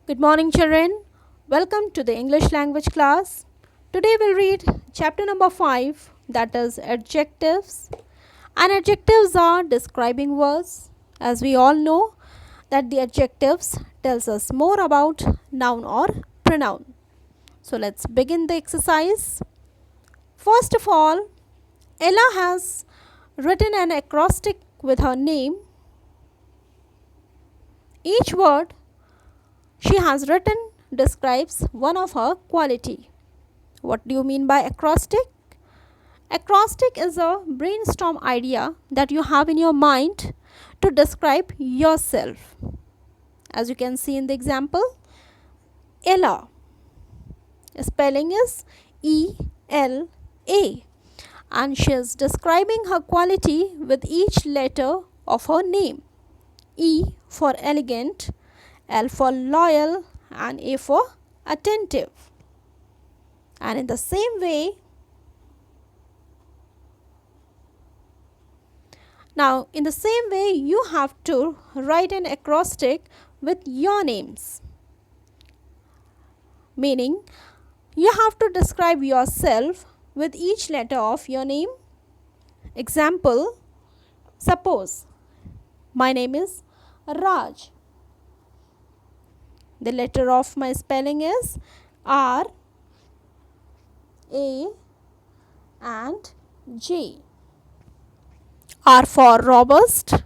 Good morning, children. Welcome to the English language class. Today we'll read chapter number 5, that is adjectives. And adjectives are describing words. As we all know that the adjectives tells us more about noun or pronoun. So let's begin the exercise. First of all, Ella has written an acrostic with her name. Each word she has written describes one of her quality. What do you mean by acrostic? Acrostic is a brainstorm idea that you have in your mind to describe yourself. As you can see in the example, Ella. Spelling is E-L-A. And she is describing her quality with each letter of her name. E for elegant, L for loyal, and A for attentive. And in the same way, you have to write an acrostic with your names. Meaning, you have to describe yourself with each letter of your name. Example, suppose my name is Raj. The letter of my spelling is R, A and J. R for robust,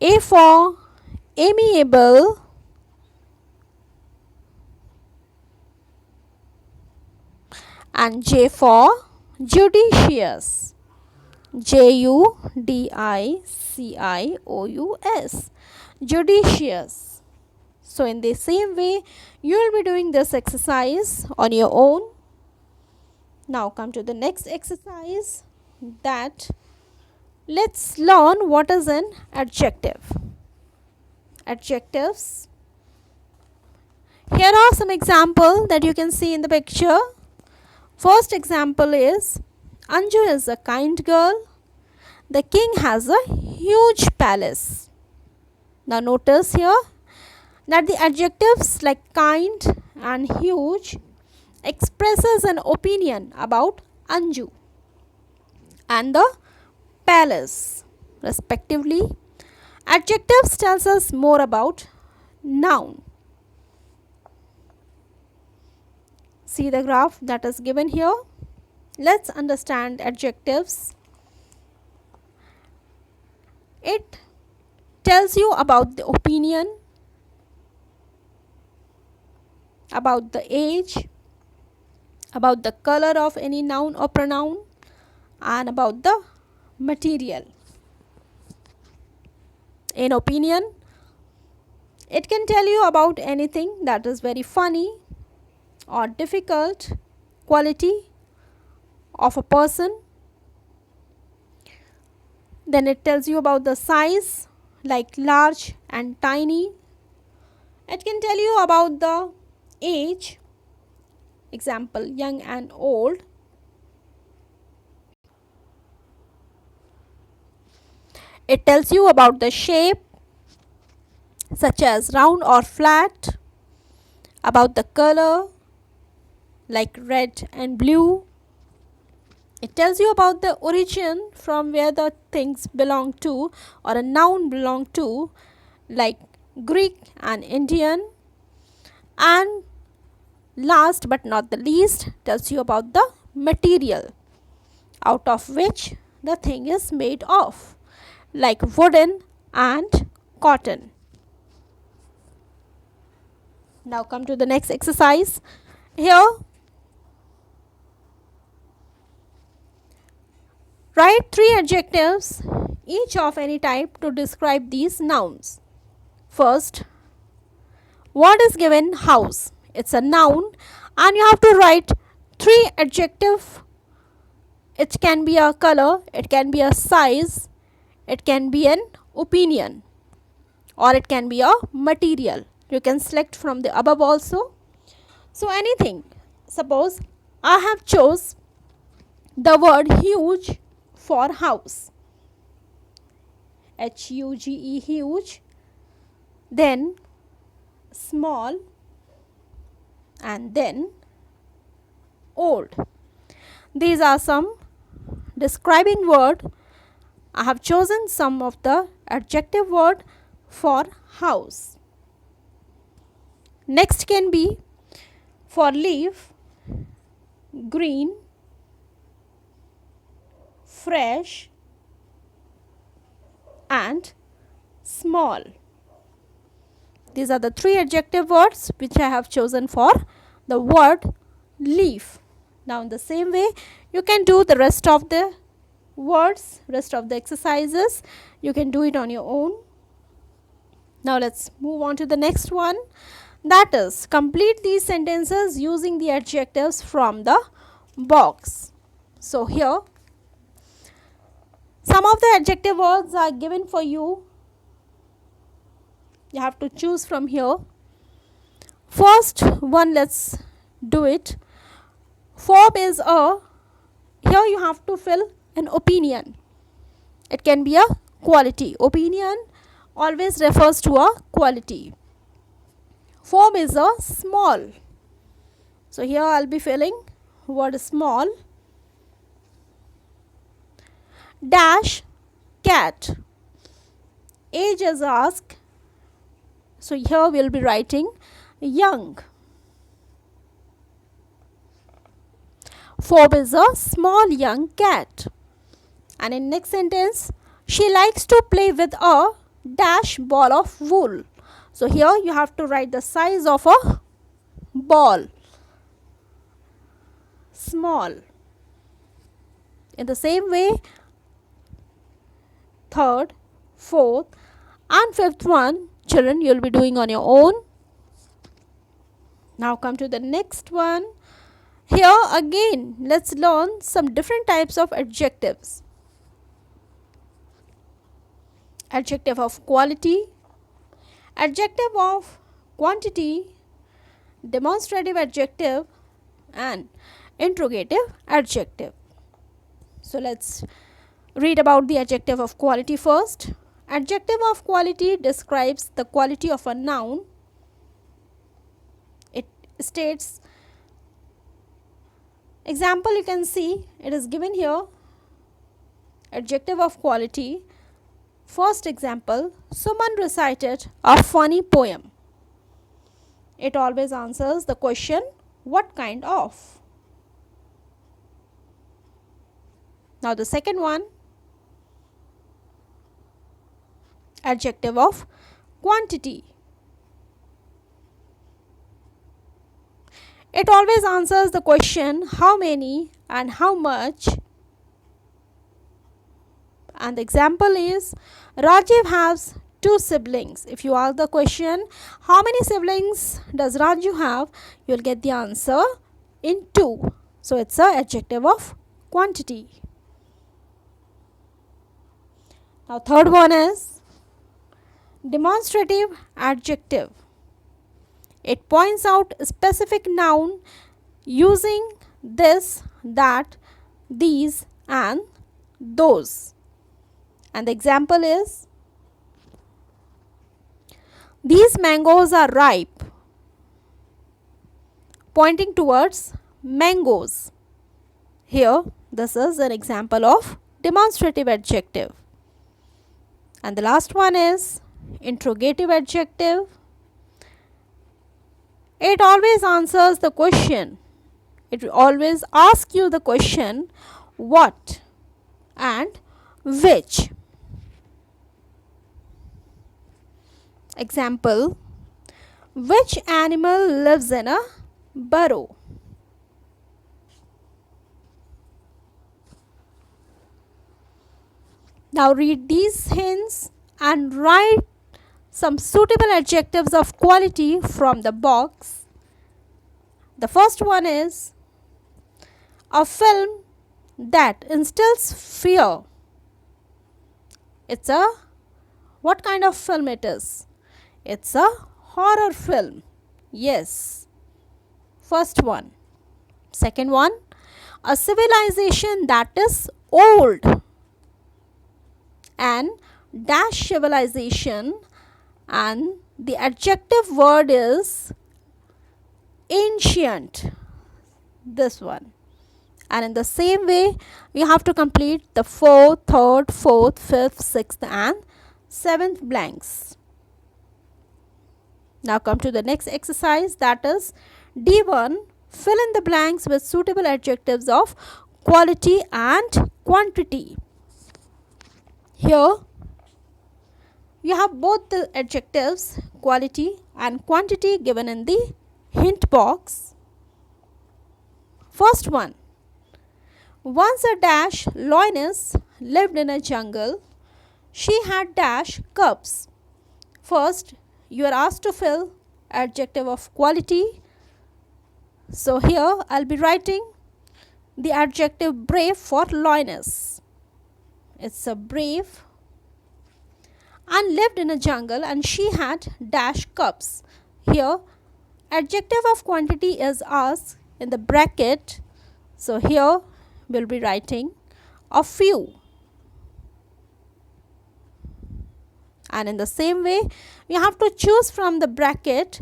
A for amiable, and J for judicious. Judicious. Judicious. So in the same way, you will be doing this exercise on your own. Now come to the next exercise, that let's learn what is an adjective. Adjectives. Here are some examples that you can see in the picture. First example is Anju is a kind girl. The king has a huge palace. Now notice here that the adjectives like kind and huge expresses an opinion about Anju and the palace respectively. Adjectives tells us more about noun. See the graph that is given here. Let's understand adjectives. It tells you about the opinion, about the age, about the color of any noun or pronoun, and about the material. In opinion, it can tell you about anything that is very funny or difficult quality of a person. Then it tells you about the size, like large and tiny. It can tell you about the age, example young and old. It tells you about the shape, such as round or flat, about the color, like red and blue. It tells you about the origin, from where the things belong to or a noun belong to, like Greek and Indian. And last but not the least, tells you about the material out of which the thing is made of, like wooden and cotton. Now come to the next exercise. Here, write 3 adjectives, each of any type, to describe these nouns. First, what is given? House. It's a noun and you have to write 3 adjectives. It can be a color, it can be a size, it can be an opinion, or it can be a material. You can select from the above also. So anything. Suppose I have chose the word huge for house. Huge, huge, then small, and then old. These are some describing word. I have chosen some of the adjective word for house. Next can be for leaf, green, fresh, and small. These are the three adjective words which I have chosen for the word leaf. Now in the same way you can do the rest of the words, rest of the exercises. You can do it on your own. Now let's move on to the next one, that is complete these sentences using the adjectives from the box. So here some of the adjective words are given for you. You have to choose from here. First one, let's do it. Form is a, here you have to fill an opinion. It can be a quality. Opinion always refers to a quality. Form is a small. So here I'll be filling word small. Dash cat. Age is asked. So here we'll be writing young. Form is a small young cat. And in next sentence, she likes to play with a dash ball of wool. So here you have to write the size of a ball. Small. In the same way, third, fourth, and fifth one, children, you'll be doing on your own. Now come to the next one. Here again, let's learn some different types of adjectives. Adjective of quality, adjective of quantity, demonstrative adjective, and interrogative adjective. So let's read about the adjective of quality first. Adjective of quality describes the quality of a noun. It states, example you can see, it is given here. Adjective of quality. First example, Suman recited a funny poem. It always answers the question, what kind of? Now the second one, adjective of quantity. It always answers the question, how many and how much? And the example is, Rajiv has 2 siblings. If you ask the question, how many siblings does Raju have? You'll get the answer in 2. So it's an adjective of quantity. Now third one is demonstrative adjective. It points out a specific noun using this, that, these, and those. And the example is, these mangoes are ripe, pointing towards mangoes. Here, this is an example of demonstrative adjective. And the last one is interrogative adjective. It always answers the question. It always asks you the question, what and which. Example, which animal lives in a burrow? Now read these hints and write some suitable adjectives of quality from the box. The first one is a film that instills fear. It's a, what kind of film it is? It's a horror film. Yes. First one. Second one, a civilization that is old and dash civilization, and the adjective word is ancient. This one. And in the same way, you have to complete the third, fourth, fifth, sixth, and seventh blanks. Now come to the next exercise, that is D1. Fill in the blanks with suitable adjectives of quality and quantity. Here you have both the adjectives quality and quantity given in the hint box. First one. Once a dash lioness lived in a jungle. She had dash cubs. First, you are asked to fill adjective of quality. So here I'll be writing the adjective brave for lioness. It's a brave and lived in a jungle, and she had dash cubs. Here adjective of quantity is asked in the bracket. So here we'll be writing a few. And in the same way, you have to choose from the bracket.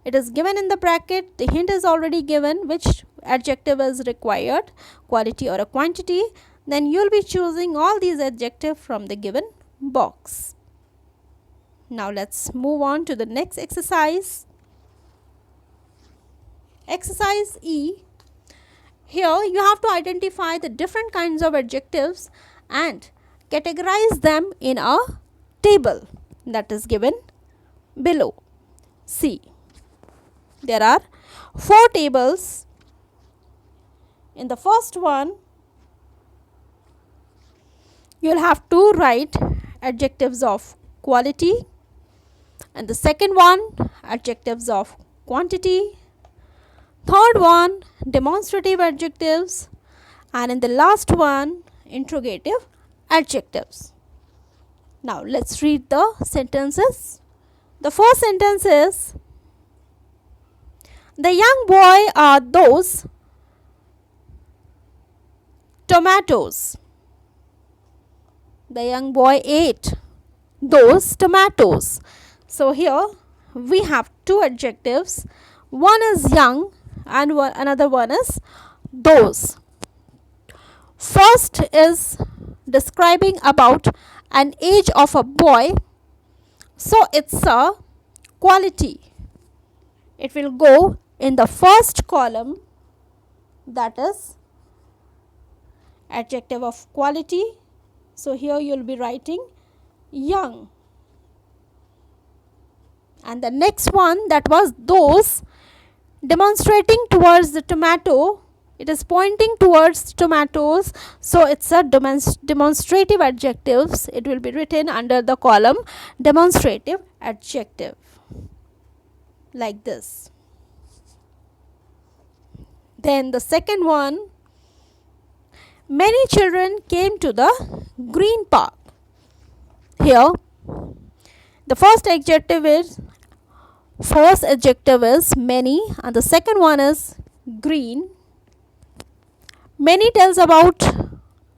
It is given in the bracket. The hint is already given which adjective is required, quality or a quantity. Then you'll be choosing all these adjectives from the given box. Now let's move on to the next exercise. Exercise E. Here you have to identify the different kinds of adjectives and categorize them in a table that is given below. See, there are 4 tables. In the first one, you'll have to write adjectives of quality, and the second one adjectives of quantity, third one demonstrative adjectives, and in the last one interrogative adjectives. Now let's read the sentences. The first sentence is, the young boy are those tomatoes. The young boy ate those tomatoes. So here we have 2 adjectives. One is young and another one is those. First is describing about an age of a boy. So it's a quality. It will go in the first column, that is adjective of quality. So here you'll be writing young. And the next one, that was those, demonstrating towards the tomato. It is pointing towards tomatoes. So it's a demonstrative adjectives. It will be written under the column demonstrative adjective, like this. Then the second one, many children came to the green park. Here the first adjective is many, and the second one is green. Many tells about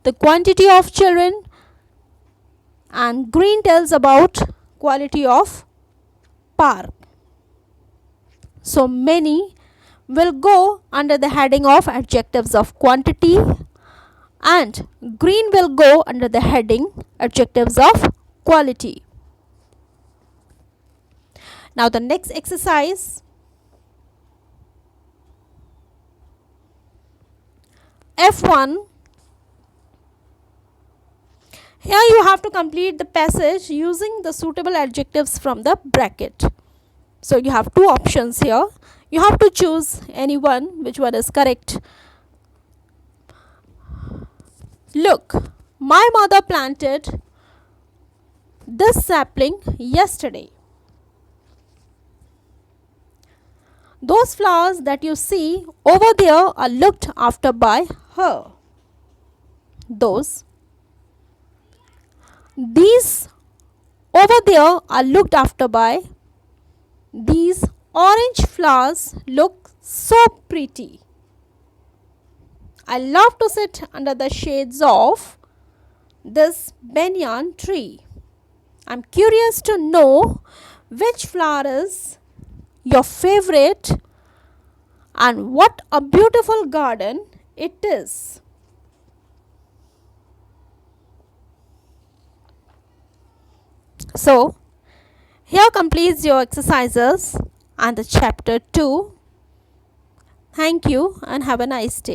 the quantity of children, and green tells about quality of park. So many will go under the heading of adjectives of quantity, and green will go under the heading adjectives of quality. Now the next exercise. F1. Here you have to complete the passage using the suitable adjectives from the bracket. So you have 2 options here. You have to choose any one, which one is correct. Look, my mother planted this sapling yesterday. Those flowers that you see over there are looked after by her. These over there are looked after by. These orange flowers look so pretty. I love to sit under the shades of this banyan tree. I'm curious to know which flower is your favorite and what a beautiful garden it is. So, here completes your exercises and the chapter 2. Thank you and have a nice day.